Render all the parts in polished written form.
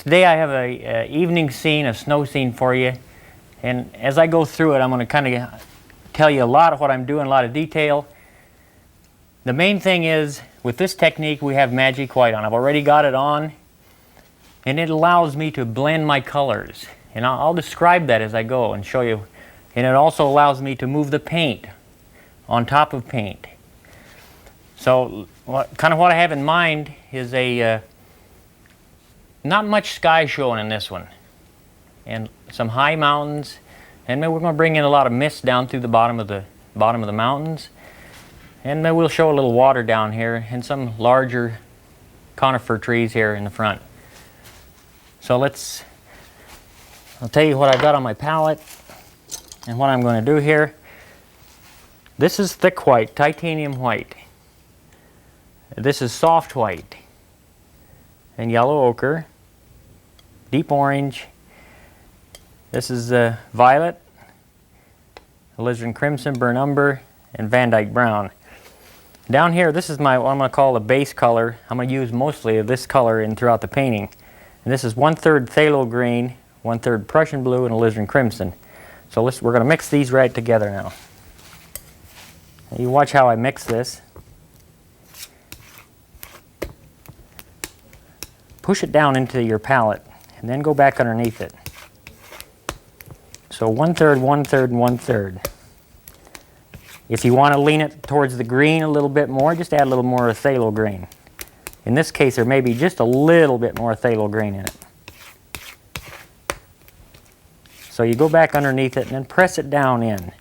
Today I have a evening scene, a snow scene for you, and as I go through it I'm going to kind of tell you a lot of what I'm doing, a lot of detail. The main thing is, with this technique we have magic white on. I've already got it on, and it allows me to blend my colors, and I'll describe that as I go and show you. And it also allows me to move the paint on top of paint. So kind of what I have in mind is a not much sky showing in this one, and some high mountains, and maybe we're going to bring in a lot of mist down through the bottom of the mountains, and maybe we'll show a little water down here and some larger conifer trees here in the front. So I'll tell you what I've got on my palette and what I'm going to do here. This is thick white, titanium white. This is soft white and yellow ochre, deep orange. This is violet, alizarin crimson, burnt umber, and Van Dyke brown. Down here, this is what I'm going to call the base color. I'm going to use mostly of this color throughout the painting. And this is 1/3 phthalo green, 1/3 Prussian blue, and alizarin crimson. So we're going to mix these right together now. You watch how I mix this. Push it down into your palette and then go back underneath it. So 1/3, 1/3, and 1/3. If you want to lean it towards the green a little bit more, just add a little more phthalo green. In this case, there may be just a little bit more phthalo green in it. So you go back underneath it and then press it down in.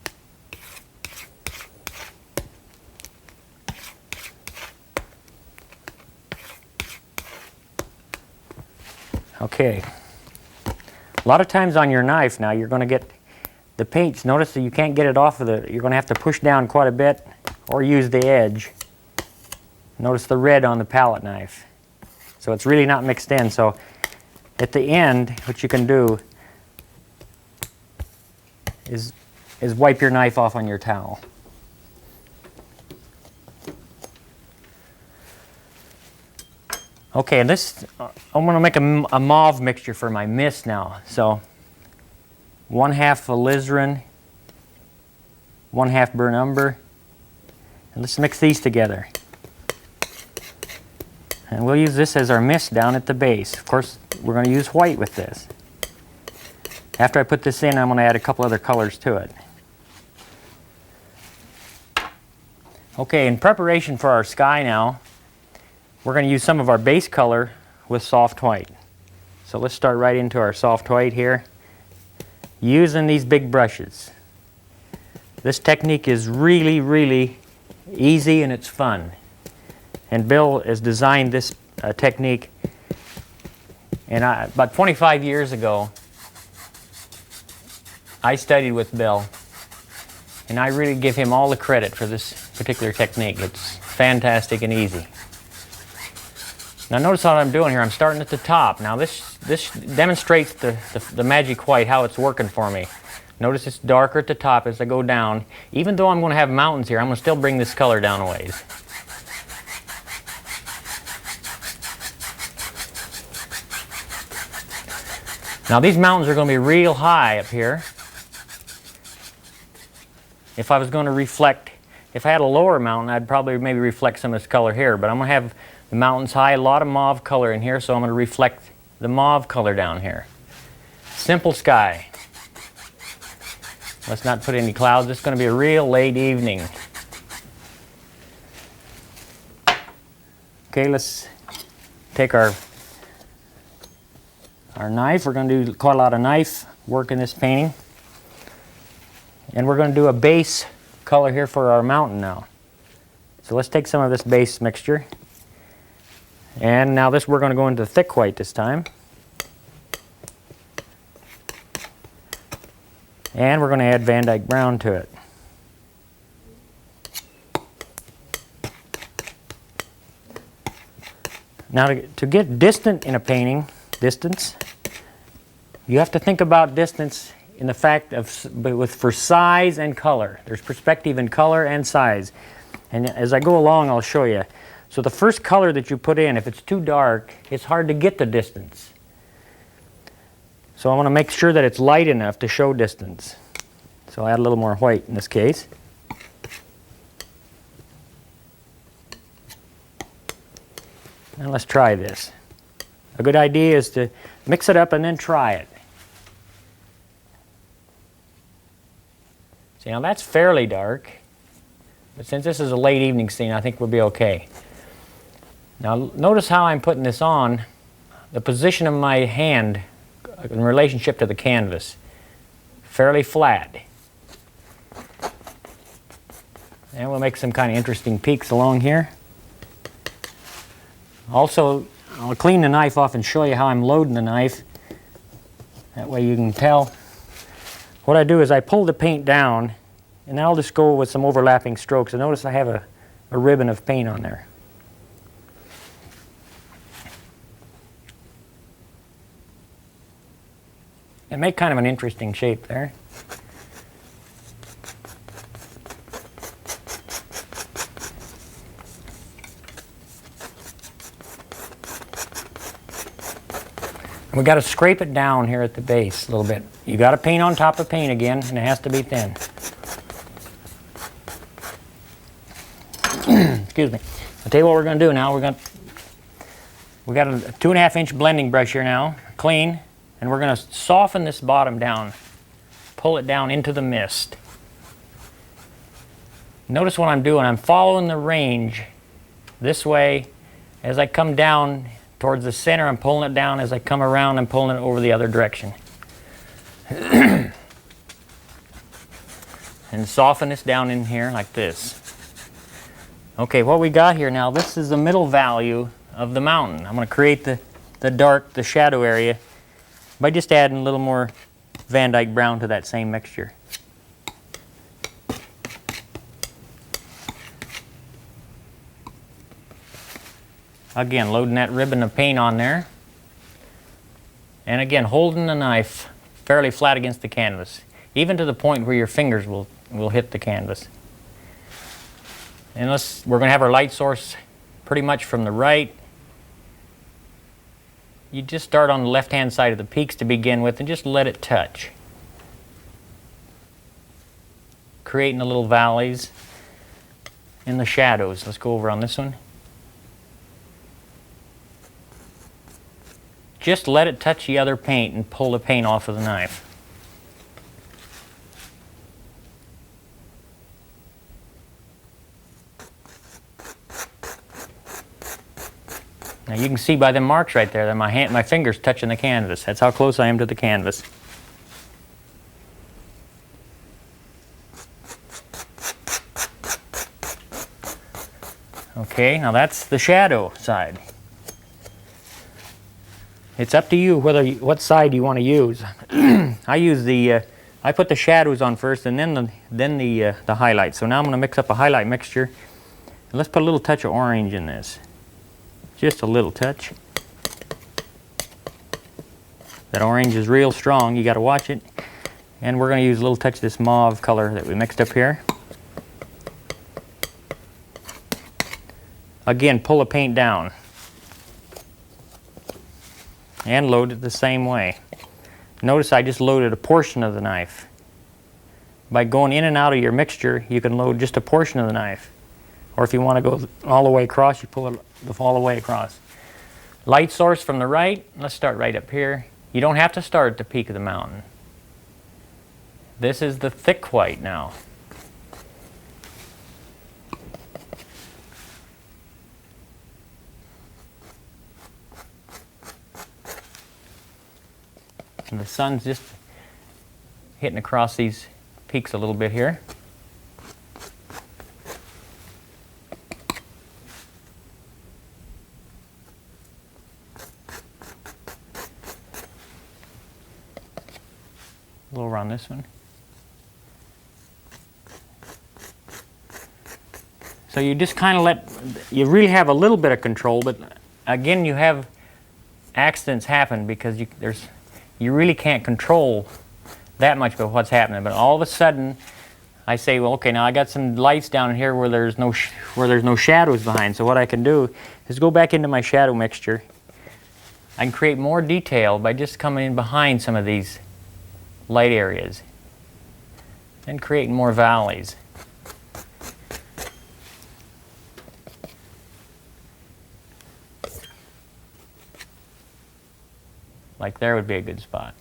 Okay. A lot of times on your knife now you're going to get the paints. Notice that you can't get it off of you're going to have to push down quite a bit or use the edge. Notice the red on the palette knife. So it's really not mixed in. So at the end, what you can do is wipe your knife off on your towel. Okay, and I'm going to make a mauve mixture for my mist now. So 1/2 alizarin, 1/2 burnt umber, and let's mix these together. And we'll use this as our mist down at the base. Of course, we're going to use white with this. After I put this in, I'm going to add a couple other colors to it. Okay, in preparation for our sky now, we're going to use some of our base color with soft white. So let's start right into our soft white here, using these big brushes. This technique is really, really easy and it's fun. And Bill has designed this technique, and about 25 years ago, I studied with Bill, and I really give him all the credit for this particular technique. It's fantastic and easy. Now notice what I'm doing here. I'm starting at the top. Now this demonstrates the magic white, how it's working for me. Notice it's darker at the top as I go down. Even though I'm going to have mountains here, I'm going to still bring this color down a ways. Now these mountains are going to be real high up here. If I was going to reflect, if I had a lower mountain, I'd probably maybe reflect some of this color here, but I'm going to have the mountains high, a lot of mauve color in here, so I'm going to reflect the mauve color down here. Simple sky. Let's not put any clouds. It's going to be a real late evening. Okay, let's take our knife. We're going to do quite a lot of knife work in this painting. And we're going to do a base color here for our mountain now. So let's take some of this base mixture. And now we're going to go into thick white this time. And we're going to add Van Dyke brown to it. Now to get distant in a painting, you have to think about distance in the fact of for size and color. There's perspective in color and size. And as I go along, I'll show you. So the first color that you put in, if it's too dark, it's hard to get the distance. So I want to make sure that it's light enough to show distance. So I'll add a little more white in this case. Now let's try this. A good idea is to mix it up and then try it. See, now that's fairly dark, but since this is a late evening scene, I think we'll be okay. Now notice how I'm putting this on, the position of my hand in relationship to the canvas. Fairly flat. And we'll make some kind of interesting peaks along here. Also, I'll clean the knife off and show you how I'm loading the knife. That way you can tell. What I do is I pull the paint down, and I'll just go with some overlapping strokes. And notice I have a ribbon of paint on there. And make kind of an interesting shape there. We got to scrape it down here at the base a little bit. You got to paint on top of paint again, and it has to be thin. Excuse me. I'll tell you what we're going to do now. We got a 2.5-inch blending brush here now, clean, and we're going to soften this bottom down, pull it down into the mist. Notice what I'm doing. I'm following the range this way. As I come down towards the center, I'm pulling it down. As I come around, I'm pulling it over the other direction. And soften this down in here like this. Okay, what we got here now, this is the middle value of the mountain. I'm going to create the shadow area by just adding a little more Van Dyke brown to that same mixture. Again, loading that ribbon of paint on there. And again, holding the knife fairly flat against the canvas, even to the point where your fingers will hit the canvas. And we're going to have our light source pretty much from the right. You just start on the left-hand side of the peaks to begin with and just let it touch. Creating the little valleys in the shadows. Let's go over on this one. Just let it touch the other paint and pull the paint off of the knife. Now you can see by the marks right there that my finger's touching the canvas. That's how close I am to the canvas. Okay, now that's the shadow side. It's up to you what side you want to use. I put the shadows on first and then the highlights. So now I'm going to mix up a highlight mixture. And let's put a little touch of orange in this. Just a little touch. That orange is real strong. You got to watch it. And we're going to use a little touch of this mauve color that we mixed up here. Again, pull the paint down. And load it the same way. Notice I just loaded a portion of the knife. By going in and out of your mixture, you can load just a portion of the knife. Or if you want to go all the way across, you pull it all the way across. Light source from the right. Let's start right up here. You don't have to start at the peak of the mountain. This is the thick white now. And the sun's just hitting across these peaks a little bit here. A little around this one. So you just kind of you really have a little bit of control, but again you have accidents happen because you really can't control that much of what's happening. But all of a sudden, I say, well, okay, now I got some lights down here where there's no shadows behind. So what I can do is go back into my shadow mixture I can create more detail by just coming in behind some of these light areas and creating more valleys. Like there would be a good spot.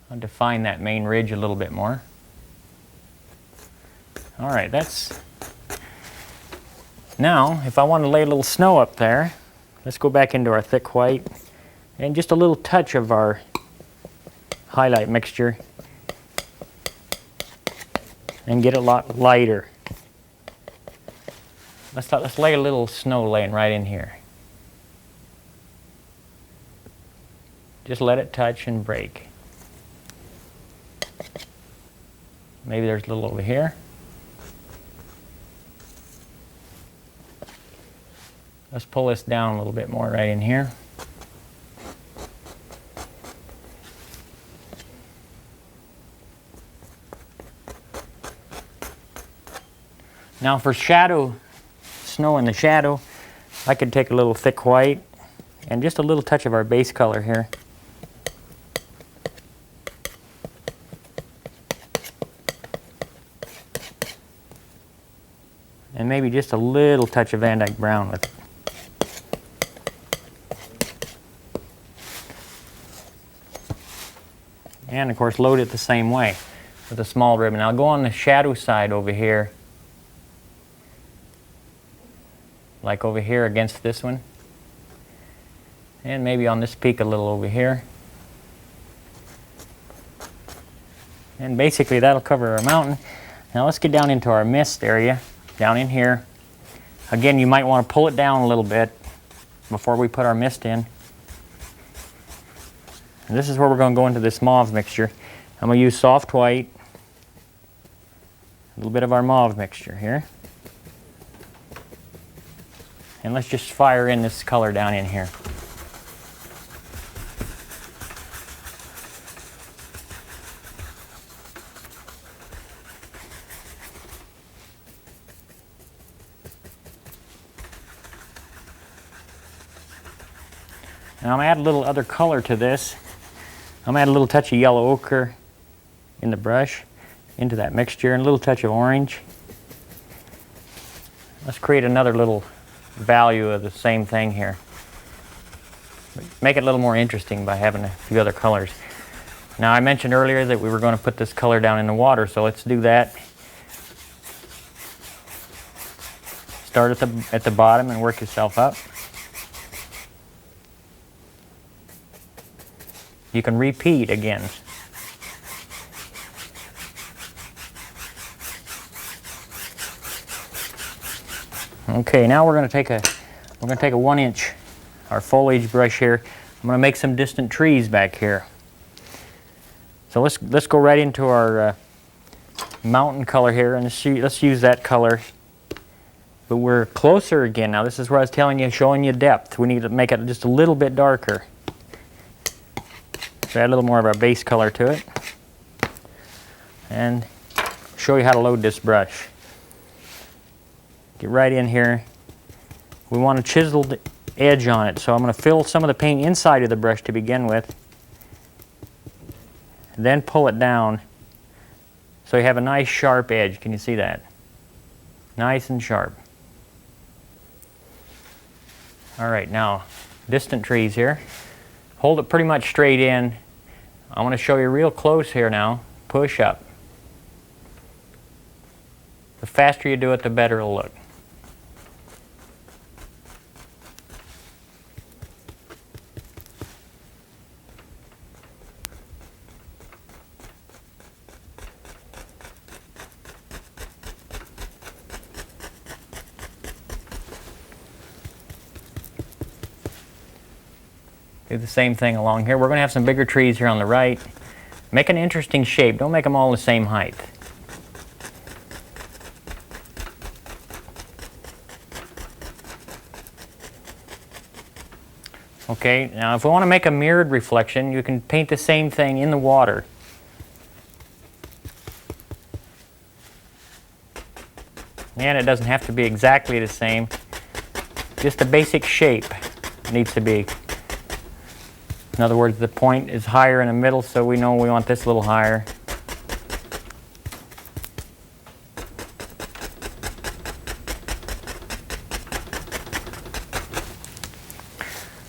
I'll define that main ridge a little bit more. All right, that's... Now, if I want to lay a little snow up there, let's go back into our thick white and just a little touch of our highlight mixture and get it a lot lighter. Let's lay a little snow laying right in here. Just let it touch and break. Maybe there's a little over here. Let's pull this down a little bit more right in here. Now for shadow, snow in the shadow, I could take a little thick white and just a little touch of our base color here. And maybe just a little touch of Van Dyke brown with it. And of course load it the same way with a small ribbon. I'll go on the shadow side over here, like over here against this one, and maybe on this peak a little over here. And basically that'll cover our mountain. Now let's get down into our mist area, down in here. Again, you might want to pull it down a little bit before we put our mist in. And this is where we're going to go into this mauve mixture. I'm going to use soft white, a little bit of our mauve mixture here. And let's just fire in this color down in here. Now I'm going to add a little other color to this. I'm going to add a little touch of yellow ochre in the brush into that mixture and a little touch of orange. Let's create another little value of the same thing here. Make it a little more interesting by having a few other colors. Now I mentioned earlier that we were going to put this color down in the water, so let's do that. Start at the bottom and work yourself up. You can repeat again. Okay, now we're going to take a 1-inch, our foliage brush here. I'm going to make some distant trees back here. So let's go right into our mountain color here, and let's use that color. But we're closer again now. This is where I was telling you, showing you depth. We need to make it just a little bit darker. So add a little more of our base color to it. And show you how to load this brush. Get right in here. We want a chiseled edge on it, so I'm going to fill some of the paint inside of the brush to begin with. Then pull it down so you have a nice sharp edge. Can you see that? Nice and sharp. All right, now distant trees here. Hold it pretty much straight in. I want to show you real close here now. Push up. The faster you do it, the better it'll look. Do the same thing along here. We're going to have some bigger trees here on the right. Make an interesting shape. Don't make them all the same height. Okay, now if we want to make a mirrored reflection, you can paint the same thing in the water. And it doesn't have to be exactly the same. Just a basic shape needs to be. In other words, the point is higher in the middle, so we know we want this a little higher.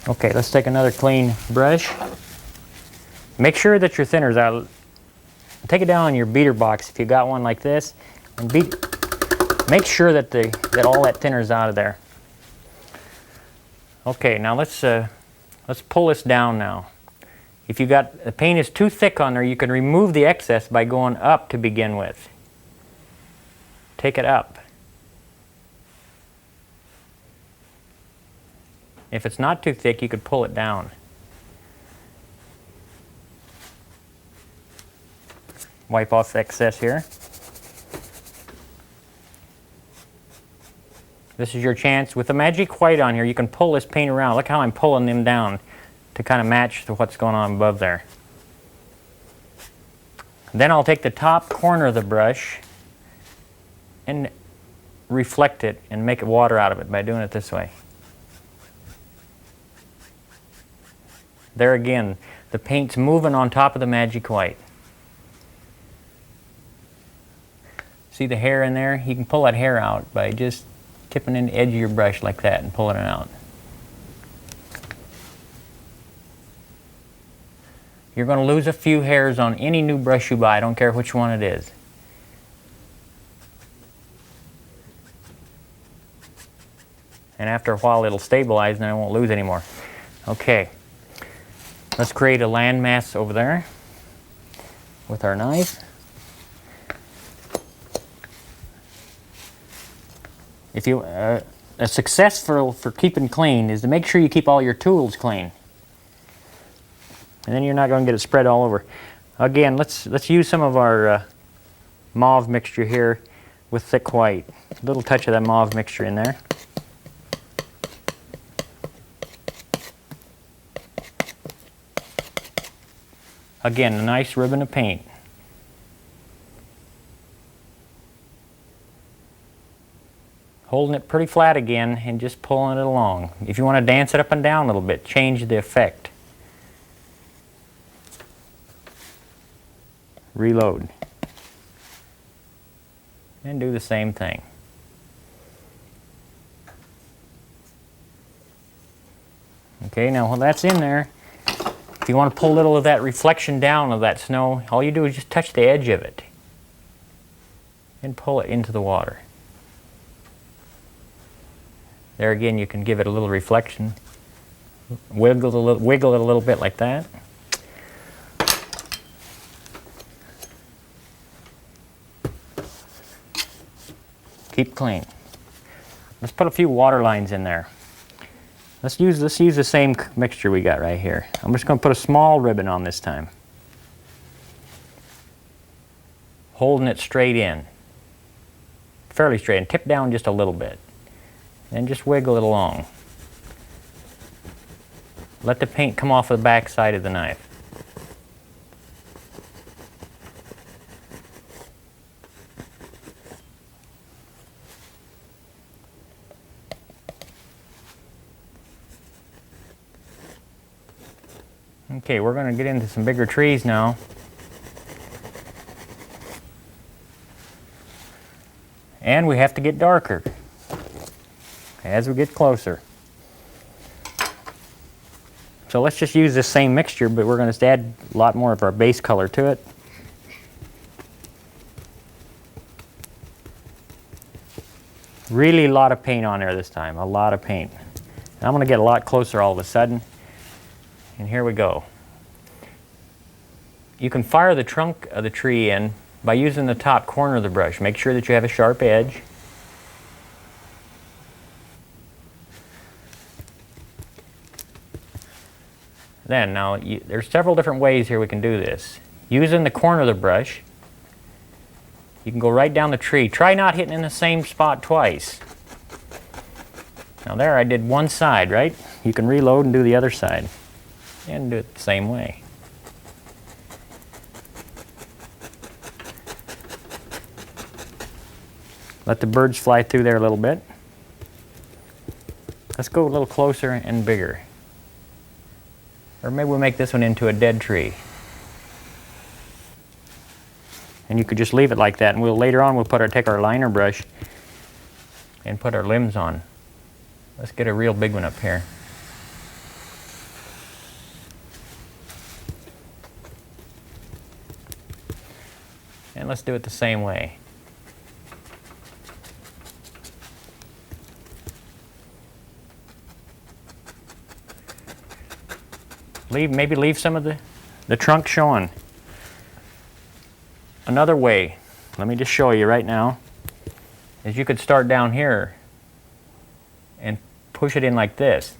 Okay, let's take another clean brush. Make sure that your thinner's out. Take it down on your beater box if you got one like this, and make sure that all that thinner's out of there. Okay, now let's pull this down now. If you got the paint is too thick on there, you can remove the excess by going up to begin with. Take it up. If it's not too thick, you could pull it down. Wipe off the excess here. This is your chance. With the magic white on here, you can pull this paint around. Look how I'm pulling them down to kind of match to what's going on above there. Then I'll take the top corner of the brush and reflect it and make water out of it by doing it this way. There again, the paint's moving on top of the magic white. See the hair in there? You can pull that hair out by just tipping in the edge of your brush like that and pulling it out. You're going to lose a few hairs on any new brush you buy. I don't care which one it is. And after a while it'll stabilize and I won't lose anymore. Okay. Let's create a landmass over there with our knife. If you, a success for keeping clean is to make sure you keep all your tools clean. And then you're not going to get it spread all over. Again, let's use some of our mauve mixture here with thick white. A little touch of that mauve mixture in there. Again, a nice ribbon of paint. Holding it pretty flat again and just pulling it along. If you want to dance it up and down a little bit, change the effect. Reload. And do the same thing. Okay, now while that's in there, if you want to pull a little of that reflection down of that snow, all you do is just touch the edge of it and pull it into the water. There again, you can give it a little reflection. Wiggle it a little bit like that. Keep clean. Let's put a few water lines in there. Let's use the same mixture we got right here. I'm just going to put a small ribbon on this time. Holding it straight in. Fairly straight, and tip down just a little bit. And just wiggle it along. Let the paint come off the back side of the knife. Okay, we're going to get into some bigger trees now. And we have to get darker as we get closer. So let's just use this same mixture, but we're going to add a lot more of our base color to it. Really a lot of paint on there this time, a lot of paint. And I'm going to get a lot closer all of a sudden. And here we go. You can fire the trunk of the tree in by using the top corner of the brush. Make sure that you have a sharp edge. Then, now, there's several different ways here we can do this. Using the corner of the brush, you can go right down the tree. Try not hitting in the same spot twice. Now there I did one side, right? You can reload and do the other side. And do it the same way. Let the birds fly through there a little bit. Let's go a little closer and bigger. Or maybe we'll make this one into a dead tree. And you could just leave it like that, and later on we'll take our liner brush and put our limbs on. Let's get a real big one up here. And let's do it the same way. Maybe leave some of the trunk showing. Another way, let me just show you right now, is you could start down here and push it in like this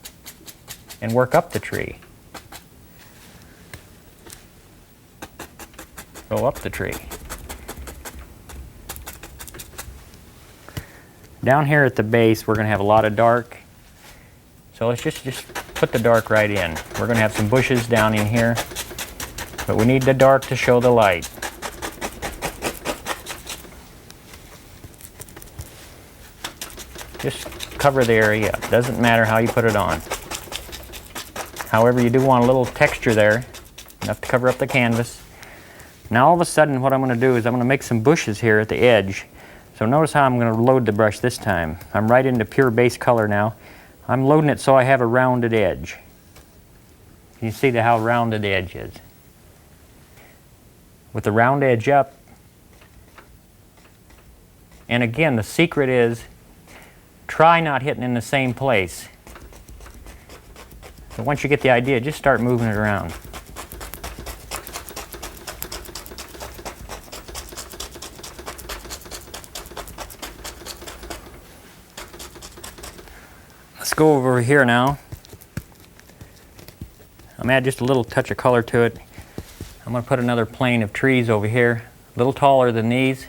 and work up the tree. Go up the tree. Down here at the base we're going to have a lot of dark, so let's just put the dark right in. We're going to have some bushes down in here, but we need the dark to show the light. Just cover the area up. Doesn't matter how you put it on. However, you do want a little texture there, enough to cover up the canvas. Now all of a sudden what I'm going to do is I'm going to make some bushes here at the edge. So notice how I'm going to load the brush this time. I'm right into pure base color now. I'm loading it so I have a rounded edge. You see how rounded the edge is. With the round edge up, and again the secret is try not hitting in the same place. So once you get the idea, just start moving it around. Let's go over here now. I'm going to add just a little touch of color to it. I'm going to put another plane of trees over here, a little taller than these,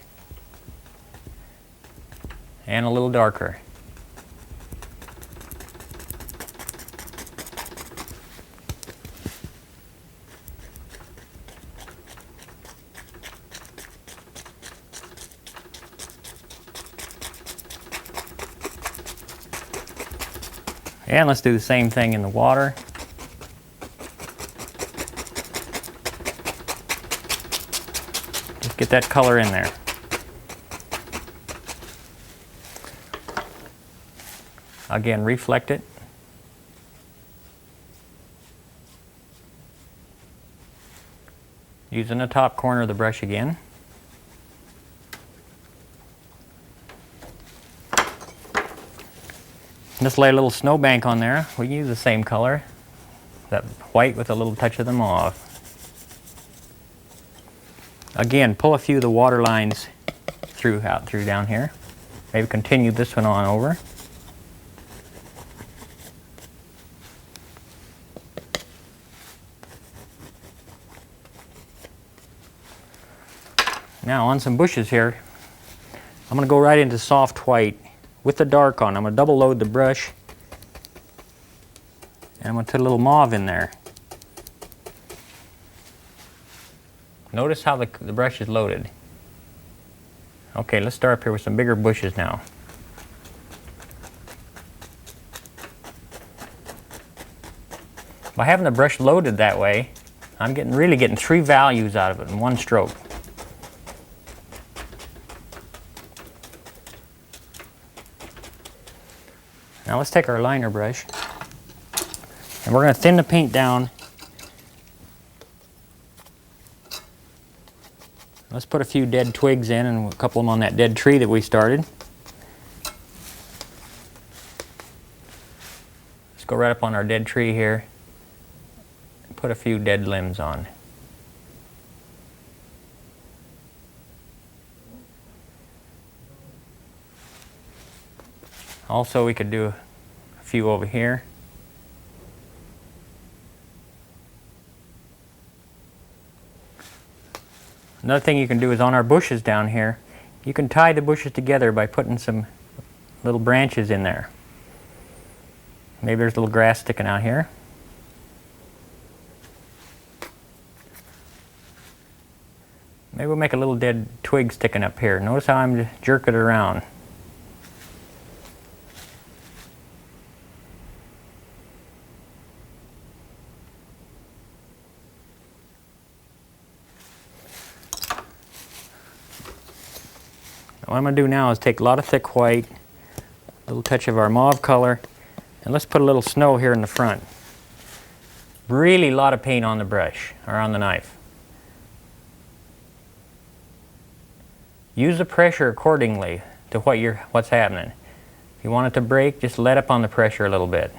and a little darker. And let's do the same thing in the water. Just get that color in there. Again, reflect it. Using the top corner of the brush again. Just lay a little snowbank on there. We use the same color, that white with a little touch of the mauve. Again, pull a few of the water lines through down here. Maybe continue this one on over. Now on some bushes here, I'm going to go right into soft white with the dark on. I'm going to double load the brush, and I'm going to put a little mauve in there. Notice how the brush is loaded. Okay, let's start up here with some bigger bushes now. By having the brush loaded that way, I'm really getting 3 values out of it in one stroke. Now let's take our liner brush, and we're going to thin the paint down. Let's put a few dead twigs in and a couple of them on that dead tree that we started. Let's go right up on our dead tree here and put a few dead limbs on. Also, we could do a few over here. Another thing you can do is on our bushes down here, you can tie the bushes together by putting some little branches in there. Maybe there's a little grass sticking out here. Maybe we'll make a little dead twig sticking up here. Notice how I'm just jerking it around. What I'm going to do now is take a lot of thick white, a little touch of our mauve color, and let's put a little snow here in the front. Really a lot of paint on the brush, or on the knife. Use the pressure accordingly to what's happening. If you want it to break, just let up on the pressure a little bit.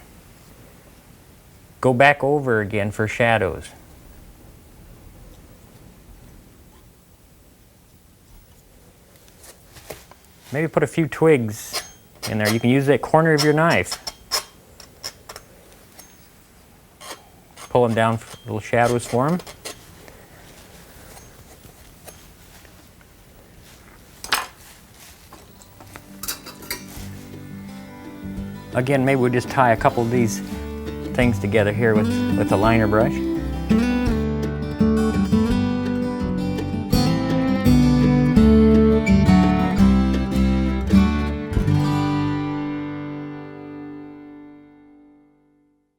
Go back over again for shadows. Maybe put a few twigs in there. You can use that corner of your knife. Pull them down for little shadows for them. Again, maybe we'll just tie a couple of these things together here with the liner brush.